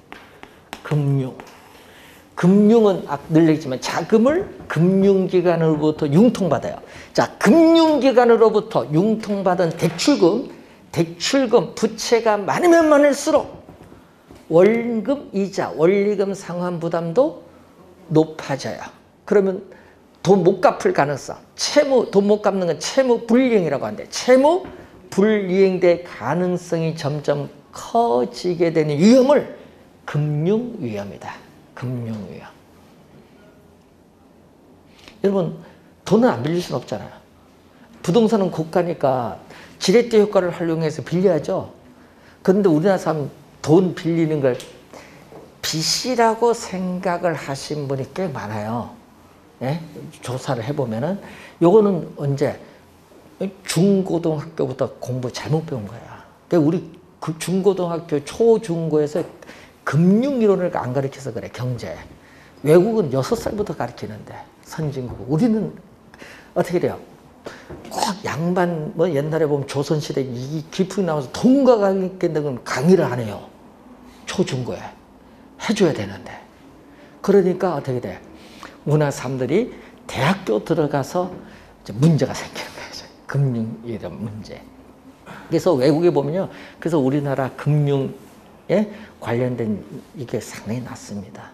금융은 늘 얘기지만 자금을 금융기관으로부터 융통받아요. 자, 금융기관으로부터 융통받은 대출금, 부채가 많으면 많을수록 원금 이자, 원리금 상환 부담도 높아져요. 그러면 돈 못 갚을 가능성, 돈 못 갚는 건 채무 불이행이라고 하는데, 채무 불이행될 가능성이 점점 커지게 되는 위험을 금융 위험이다. 금융 위험. 여러분, 돈은 안 빌릴 수는 없잖아요. 부동산은 고가니까 지렛대 효과를 활용해서 빌려야죠. 그런데 우리나라 사람 돈 빌리는 걸 빚이라고 생각을 하신 분이 꽤 많아요. 예? 조사를 해보면은, 요거는 언제? 중고등학교부터 공부 잘못 배운 거야. 그러니까 우리 그 중고등학교, 초중고에서 금융이론을 안 가르쳐서 그래, 경제. 외국은 6살부터 가르치는데, 선진국. 우리는 어떻게 돼요? 꼭 양반, 뭐 옛날에 보면 조선시대 이 기품이 나와서 돈과 관계된 강의를 안 해요. 초중고에. 해줘야 되는데. 그러니까 어떻게 돼? 문화 사람들이 대학교 들어가서 이제 문제가 생기는 거예요. 금융 이런 문제. 그래서 외국에 보면요. 그래서 우리나라 금융에 관련된 이게 상당히 낮습니다.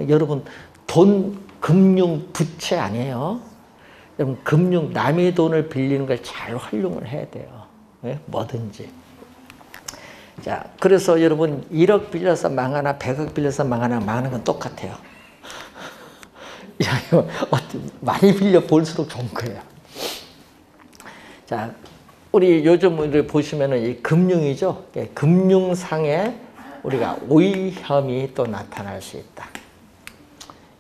여러분, 금융 부채 아니에요. 여러분, 남의 돈을 빌리는 걸 잘 활용을 해야 돼요. 예? 뭐든지. 자, 그래서 여러분 1억 빌려서 망하나 100억 빌려서 망하나 망하는 건 똑같아요. 야, 이거 많이 빌려 볼수록 좋은 거예요. 자, 우리 요즘 우리 보시면은 이 금융이죠. 금융상에 우리가 오이혐이 또 나타날 수 있다.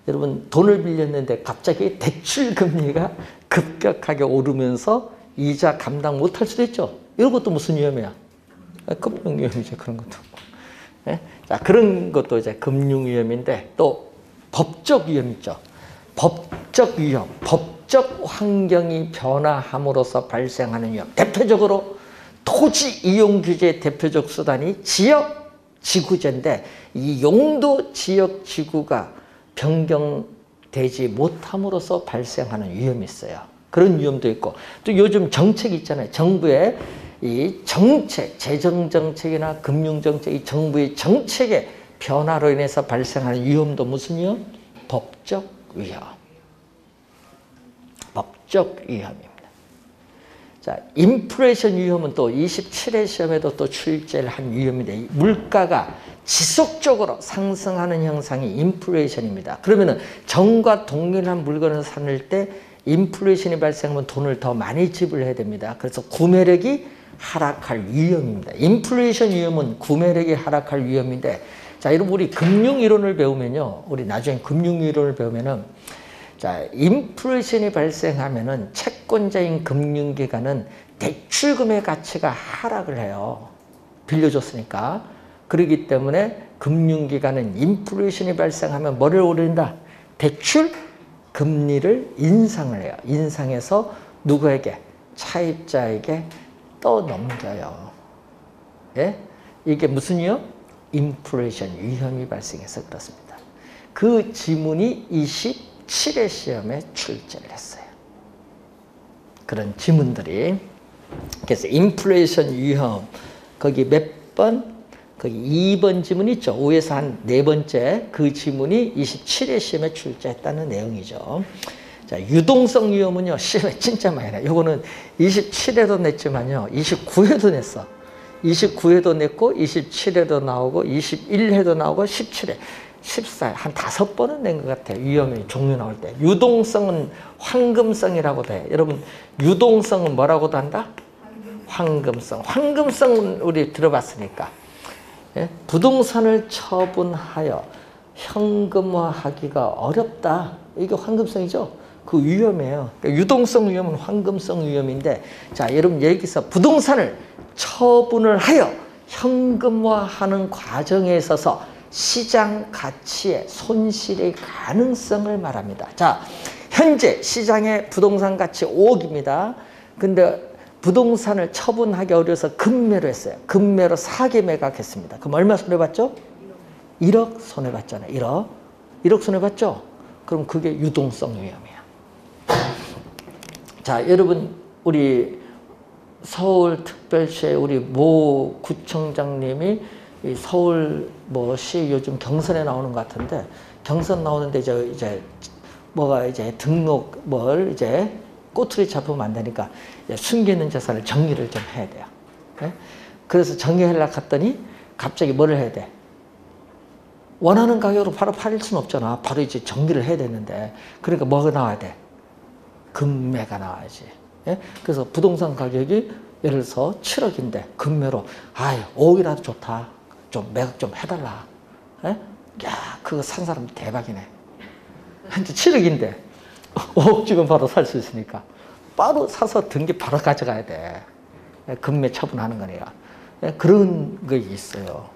여러분 돈을 빌렸는데 갑자기 대출 금리가 급격하게 오르면서 이자 감당 못할 수도 있죠. 이런 것도 무슨 위험이야? 금융 위험이죠. 그런 것도. 네? 자, 그런 것도 이제 금융 위험인데 또 법적 위험 있죠. 법적 위험, 법적 환경이 변화함으로써 발생하는 위험. 대표적으로 토지 이용 규제의 대표적 수단이 지역 지구제인데 이 용도 지역 지구가 변경되지 못함으로써 발생하는 위험이 있어요. 그런 위험도 있고 또 요즘 정책이 있잖아요. 정부의 이 정책, 재정 정책이나 금융 정책, 이 정부의 정책의 변화로 인해서 발생하는 위험도 무슨 위험? 법적 위험. 법적 위험입니다. 자, 인플레이션 위험은 또 27회 시험에도 또 출제를 한 위험인데 물가가 지속적으로 상승하는 현상이 인플레이션입니다. 그러면은 전과 동일한 물건을 사는 때 인플레이션이 발생하면 돈을 더 많이 지불해야 됩니다. 그래서 구매력이 하락할 위험입니다. 인플레이션 위험은 구매력이 하락할 위험인데, 자, 여러분 우리 금융이론을 배우면요, 우리 나중에 금융이론을 배우면은, 자, 인플레이션이 발생하면은 채권자인 금융기관은 대출금의 가치가 하락을 해요. 빌려줬으니까. 그렇기 때문에 금융기관은 인플레이션이 발생하면 뭐를 올린다? 대출 금리를 인상을 해요. 인상해서 누구에게? 차입자에게 떠넘겨요. 예? 이게 무슨 위험? 인플레이션 위험이 발생해서 그렇습니다. 그 지문이 27회 시험에 출제를 했어요. 그런 지문들이. 그래서 인플레이션 위험, 거기 몇 번? 거기 2번 지문 있죠. 5에서 한 4번째 그 지문이 27회 시험에 출제했다는 내용이죠. 자, 유동성 위험은요, 시험에 진짜 많이 나요. 요거는 27회도 냈지만요, 29회도 냈어. 29회도 냈고, 27회도 나오고, 21회도 나오고, 17회, 14회, 한 5번은 낸 것 같아요. 위험이 종류 나올 때. 유동성은 황금성이라고 돼. 여러분, 유동성은 뭐라고도 한다? 황금성. 황금성은 우리 들어봤으니까. 예? 부동산을 처분하여 현금화하기가 어렵다. 이게 황금성이죠. 그 위험이에요. 그러니까 유동성 위험은 황금성 위험인데, 자, 여러분 여기서 부동산을 처분을 하여 현금화하는 과정에 있어서 시장 가치의 손실의 가능성을 말합니다. 자, 현재 시장의 부동산 가치 5억입니다. 근데 부동산을 처분하기 어려워서 금매로 했어요. 금매로 사기 매각했습니다. 그럼 얼마 손해봤죠? 1억 손해봤잖아요. 1억. 1억 손해봤죠? 그럼 그게 유동성 위험이야. 자, 여러분 우리 서울특별시의 우리 모 구청장님이 이 서울 시 요즘 경선에 나오는 것 같은데, 경선 나오는데 이제 뭐가 이제 등록 이제 꼬투리 잡으면 안 되니까 숨기는 재산을 정리를 좀 해야 돼요. 네? 그래서 정리하려고 갔더니 갑자기 뭐를 해야 돼? 원하는 가격으로 바로 팔릴 수는 없잖아. 바로 이제 정리를 해야 되는데, 그러니까 뭐가 나와야 돼? 금매가 나와야지. 예? 그래서 부동산 가격이 예를 들어서 7억인데 금매로 5억이라도 좋다. 좀 매각 좀 해달라. 예? 야, 그거 산 사람 대박이네. 현재 7억인데 5억 주면 바로 살 수 있으니까 바로 사서 등기 바로 가져가야 돼. 금매 처분하는 거니까. 그런 게 있어요.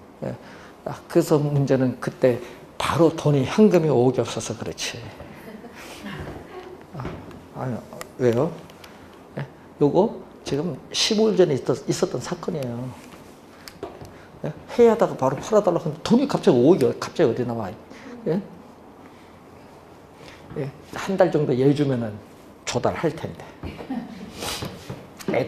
그래서 문제는 그때 바로 돈이 현금이 5억이 없어서 그렇지. 왜요? 요거 지금 15일 전에 있었던 사건이에요. 회의하다가 바로 팔아달라고 하는데 돈이 갑자기 5억이 갑자기 어디 나와. 한 달 정도 예주면은 조달할 텐데.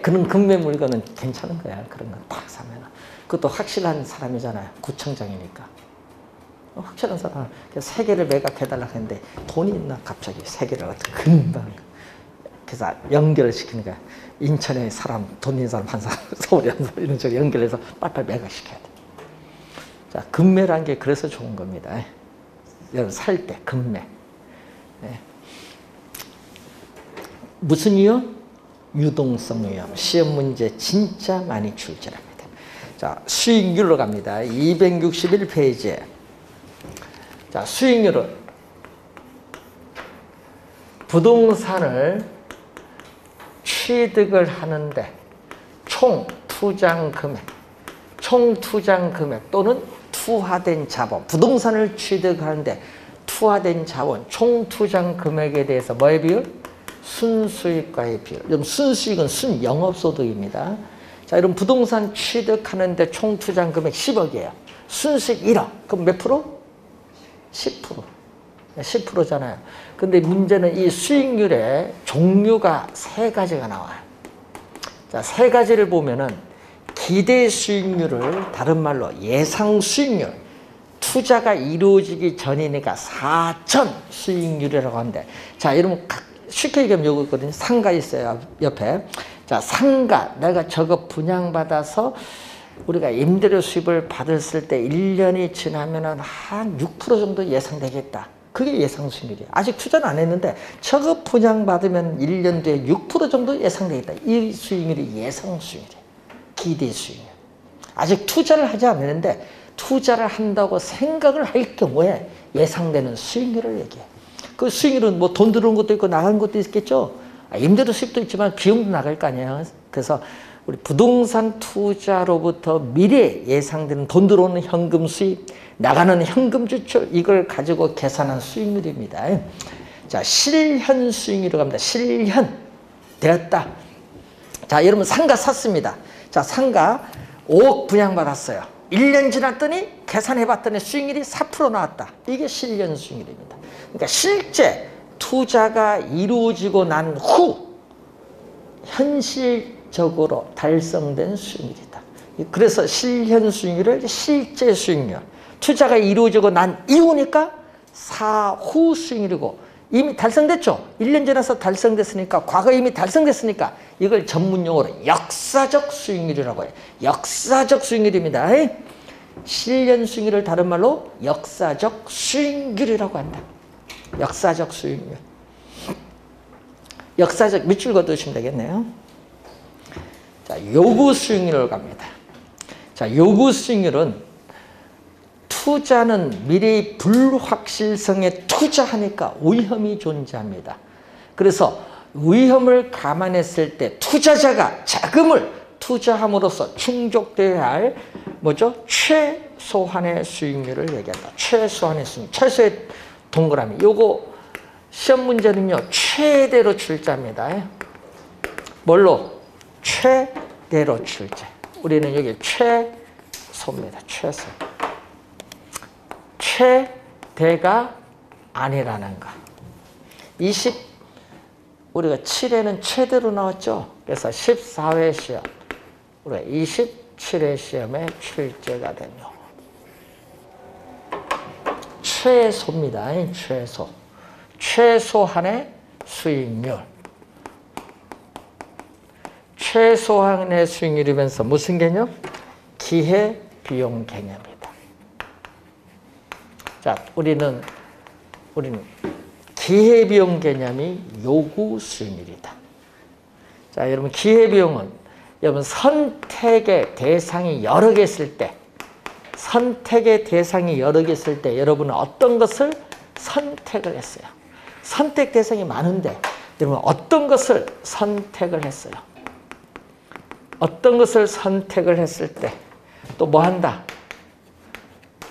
그런 금매 물건은 괜찮은 거야. 그런 건 딱 사면. 그것도 확실한 사람이잖아요. 구청장이니까. 확실한 사람. 3개를 매각해달라고 했는데 돈이 있나 갑자기 3개를 금방. 그래서 연결을 시키는 거야. 인천에 사람, 돈 있는 사람 한 사람, 서울에 한 사람 이런 식으로 연결해서 빨리빨리 매각시켜야 돼. 자, 금매란 게 그래서 좋은 겁니다. 여러분 살 때 금매. 네. 무슨 위험? 유동성 위험. 시험 문제 진짜 많이 출제합니다. 자, 수익률로 갑니다. 261페이지에. 자, 수익률은 부동산을 취득을 하는데 총 투자 금액 또는 투하된 자본, 부동산을 취득하는데 투하된 자본, 총 투자 금액에 대해서 뭐의 비율? 순수익과의 비율. 여러분 순수익은 순영업소득입니다. 자, 여러분 부동산 취득하는데 총 투자 금액 10억이에요. 순수익 1억. 그럼 몇 프로? 10%. 10%잖아요. 근데 문제는 이 수익률의 종류가 세 가지가 나와요. 자, 세 가지를 보면은 기대 수익률을 다른 말로 예상 수익률, 투자가 이루어지기 전이니까 사전 수익률이라고 하는데, 자, 여러분 쉽게 얘기하면 요거 있거든요. 상가 있어요, 옆에. 자, 상가, 내가 저거 분양받아서 우리가 임대료 수입을 받았을 때 1년이 지나면은 한 6% 정도 예상되겠다. 그게 예상 수익률이에요. 아직 투자는 안 했는데 저거 분양받으면 1년 뒤에 6% 정도 예상되겠다. 이 수익률이 예상 수익률이에요. 기대 수익률. 아직 투자를 하지 않았는데 투자를 한다고 생각을 할 경우에 예상되는 수익률을 얘기해요. 그 수익률은 뭐 돈 들어온 것도 있고 나간 것도 있겠죠. 임대료 수입도 있지만 비용도 나갈 거 아니에요. 그래서 우리 부동산 투자로부터 미래에 예상되는 돈 들어오는 현금 수입, 나가는 현금 지출, 이걸 가지고 계산한 수익률입니다. 자, 실현 수익률로 갑니다. 실현 되었다. 자, 여러분 상가 샀습니다. 자, 상가 5억 분양받았어요. 1년 지났더니 계산해봤더니 수익률이 4% 나왔다. 이게 실현 수익률입니다. 그러니까 실제 투자가 이루어지고 난 후 현실적으로 달성된 수익률이다. 그래서 실현 수익률을 실제 수익률, 투자가 이루어지고 난 이후니까 사후 수익률이고, 이미 달성됐죠. 1년 지나서 달성됐으니까, 과거에 이미 달성됐으니까 이걸 전문용어로 역사적 수익률이라고 해요. 역사적 수익률입니다. 실현 수익률을 다른 말로 역사적 수익률이라고 한다. 역사적 수익률. 역사적 밑줄 그어두시면 되겠네요. 자, 요구 수익률을 갑니다. 자, 요구 수익률은 투자는 미래의 불확실성에 투자하니까 위험이 존재합니다. 그래서 위험을 감안했을 때 투자자가 자금을 투자함으로써 충족되어야 할 뭐죠? 최소한의 수익률을 얘기한다. 최소한의 수익률. 최소의 동그라미. 요거 시험 문제는요, 최대로 출제합니다. 뭘로? 최대로 출제. 우리는 여기 최소입니다. 최소. 최대가 아니라는 거. 우리가 7회는 최대로 나왔죠. 그래서 14회 시험, 우리가 27회 시험에 출제가 된 경우. 최소입니다. 최소. 최소한의 수익률. 최소한의 수익률이면서 무슨 개념? 기회비용 개념이다. 자, 우리는 기회비용 개념이 요구 수익률이다. 자, 여러분 기회비용은 여러분 선택의 대상이 여러 개 있을 때, 여러분은 어떤 것을 선택을 했어요? 선택 대상이 많은데 여러분 어떤 것을 선택을 했어요? 어떤 것을 선택을 했을 때 또 뭐 한다?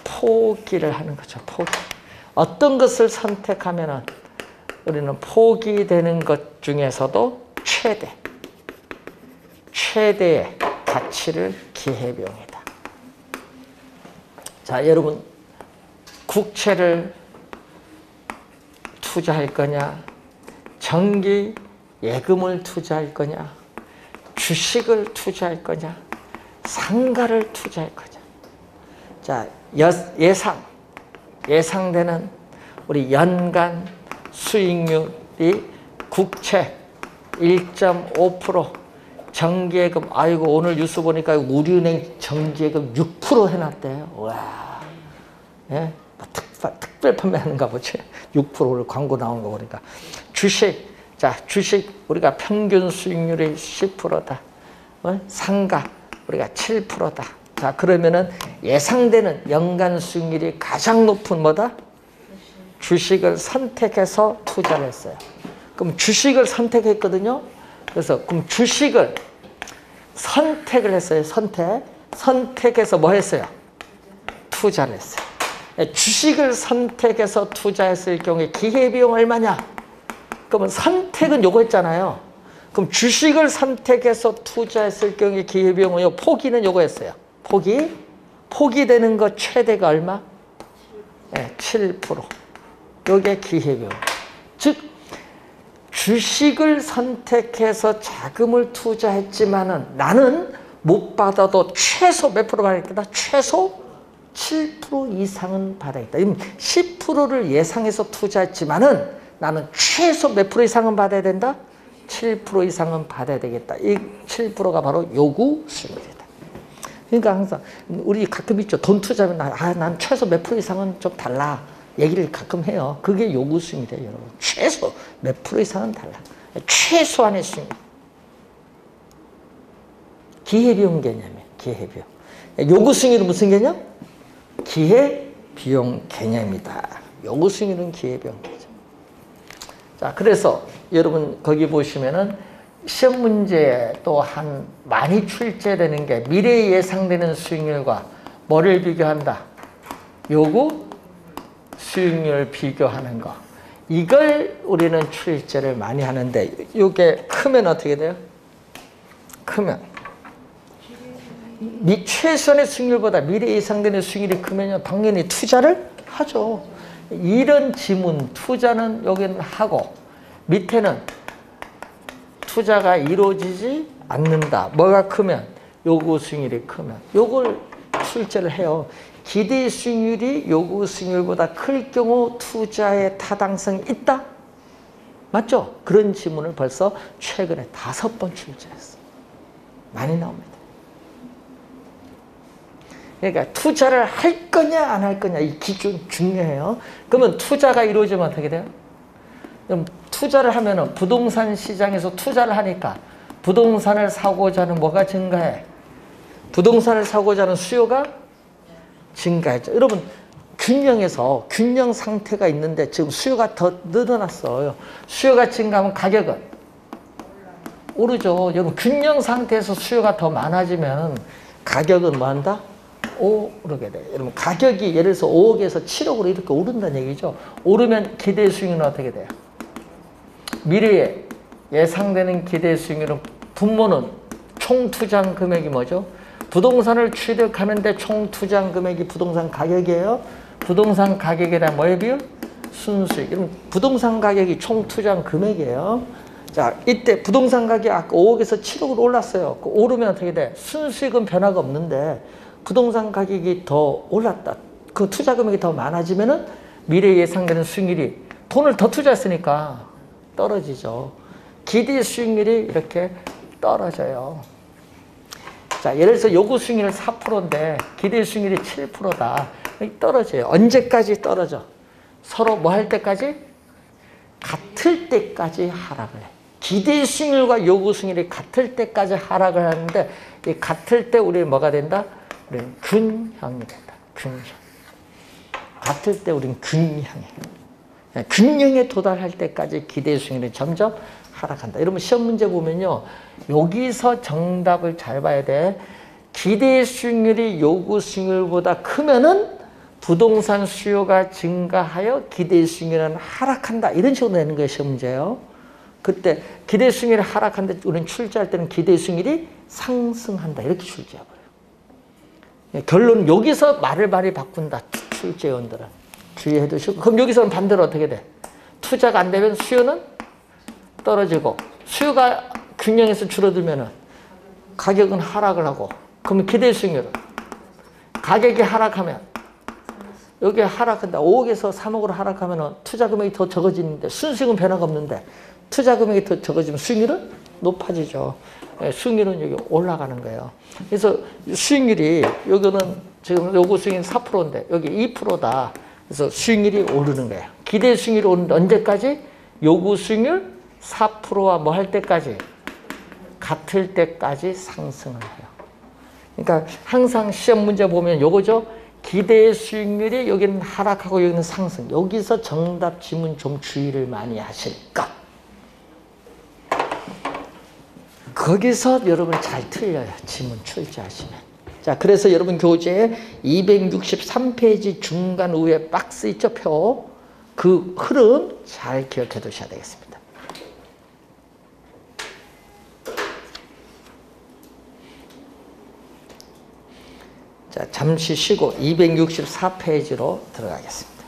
포기를 하는 거죠. 포기. 어떤 것을 선택하면은 우리는 포기되는 것 중에서도 최대의 가치를 기회비용이다. 자, 여러분 국채를 투자할 거냐, 정기 예금을 투자할 거냐, 주식을 투자할 거냐, 상가를 투자할 거냐. 자, 예상되는 우리 연간 수익률이 국채 1.5%, 정기예금, 아이고, 오늘 뉴스 보니까 우리은행 정기예금 6% 해놨대요. 와, 예? 특별 판매하는가 보지. 6%를 광고 나온 거 보니까. 주식, 자, 주식 우리가 평균 수익률이 10%다. 상가 우리가 7%다. 자, 그러면은 예상되는 연간 수익률이 가장 높은 뭐다? 주식을 선택해서 투자를 했어요. 그럼 주식을 선택했거든요. 그래서 그럼 주식을 선택을 했어요. 선택해서 뭐 했어요? 투자를 했어요. 주식을 선택해서 투자했을 경우에 기회비용 얼마냐? 그러면 선택은 요거 했잖아요. 그럼 주식을 선택해서 투자했을 경우에 기회비용은 포기는 요거 했어요. 포기되는 거 최대가 얼마? 네, 7%. 요게 기회비용. 즉 주식을 선택해서 자금을 투자했지만은 나는 못 받아도 최소 몇 프로 받아야겠다? 최소 7% 이상은 받아야겠다. 10%를 예상해서 투자했지만은 나는 최소 몇 프로 이상은 받아야 된다? 7% 이상은 받아야 되겠다. 이 7%가 바로 요구 수익률이다. 그러니까 항상 우리 가끔 있죠. 돈 투자하면 난 최소 몇 프로 이상은 좀 달라. 얘기를 가끔 해요. 그게 요구 수익률이에요, 여러분. 최소 몇 프로 이상은 달라. 최소한의 수익률. 기회비용 개념이에요. 기회비용. 요구 수익률은 무슨 개념? 기회비용 개념이다. 요구 수익률은 기회비용 개념. 자, 그래서 여러분 거기 보시면은 시험 문제에 또한 많이 출제되는 게 미래에 예상되는 수익률과 뭐를 비교한다? 요구 수익률 비교하는 거. 이걸 우리는 출제를 많이 하는데 이게 크면 어떻게 돼요? 크면 최소한의 수익률보다 미래에 예상되는 수익률이 크면요 당연히 투자를 하죠. 이런 지문 투자는 여기는 하고 밑에는 투자가 이루어지지 않는다. 뭐가 크면? 요구 수익률이 크면. 요걸 출제를 해요. 기대 수익률이 요구 수익률보다 클 경우 투자의 타당성이 있다? 맞죠? 그런 지문을 벌써 최근에 5번 출제했어요. 많이 나옵니다. 그러니까 투자를 할 거냐 안 할 거냐 이 기준 중요해요. 그러면 투자가 이루어지면 어떻게 돼요? 그럼 투자를 하면은 부동산 시장에서 투자를 하니까 부동산을 사고자 하는 뭐가 증가해? 부동산을 사고자 하는 수요가 증가했죠. 여러분 균형 상태가 있는데 지금 수요가 더 늘어났어요. 수요가 증가하면 가격은 오르죠. 여러분 균형 상태에서 수요가 더 많아지면 가격은 뭐 한다? 오르게 돼요. 여러분 가격이 예를 들어서 5억에서 7억으로 이렇게 오른다는 얘기죠. 오르면 기대 수익률은 어떻게 돼요? 미래에 예상되는 기대 수익률은 분모는 총 투자한 금액이 뭐죠? 부동산을 취득하는데 총 투자한 금액이 부동산 가격이에요. 부동산 가격에 대한 뭐의 비율? 순수익. 여러분 부동산 가격이 총 투자한 금액이에요. 자, 이때 부동산 가격이 아까 5억에서 7억으로 올랐어요. 오르면 어떻게 돼? 순수익은 변화가 없는데 부동산 가격이 더 올랐다. 그 투자 금액이 더 많아지면은 미래에 예상되는 수익률이 돈을 더 투자했으니까 떨어지죠. 기대 수익률이 이렇게 떨어져요. 자, 예를 들어서 요구 수익률이 4%인데 기대 수익률이 7%다. 떨어져요. 언제까지 떨어져? 서로 뭐 할 때까지? 같을 때까지 하락을 해. 기대 수익률과 요구 수익률이 같을 때까지 하락을 하는데 이 같을 때 우리는 뭐가 된다? 우리는 균형이 된다. 균형. 같을 때 우리는 균형해. 균형에 도달할 때까지 기대 수익률이 점점 하락한다. 여러분 시험 문제 보면요. 여기서 정답을 잘 봐야 돼. 기대 수익률이 요구 수익률보다 크면은 부동산 수요가 증가하여 기대 수익률은 하락한다. 이런 식으로 내는 거예요. 시험 문제요. 그때 기대 수익률이 하락한데 우리는 출제할 때는 기대 수익률이 상승한다. 이렇게 출제해버려요. 결론 여기서 말을 많이 바꾼다. 출제위원들은. 주의해 두시고. 그럼 여기서는 반대로 어떻게 돼? 투자가 안 되면 수요는 떨어지고 수요가 균형에서 줄어들면은 가격은 하락을 하고 그러면 기대 수익률은 가격이 하락하면 여기 하락한다. 5억에서 3억으로 하락하면 투자 금액이 더 적어지는데 순수익은 변화가 없는데 투자 금액이 더 적어지면 수익률은 높아지죠. 수익률은 여기 올라가는 거예요. 그래서 수익률이 여기는 지금 요구 수익률 4%인데 여기 2%다. 그래서 수익률이 오르는 거예요. 기대 수익률이 오르는데 언제까지? 요구 수익률 4%와 뭐 할 때까지? 같을 때까지 상승을 해요. 그러니까 항상 시험 문제 보면 요거죠. 기대 수익률이 여기는 하락하고 여기는 상승. 여기서 정답 지문 좀 주의를 많이 하실까? 거기서 여러분 잘 틀려요. 지문 출제하시면. 자, 그래서 여러분 교재 263페이지 중간 위에 박스 있죠? 표. 그 흐름 잘 기억해 두셔야 되겠습니다. 자, 잠시 쉬고 264페이지로 들어가겠습니다.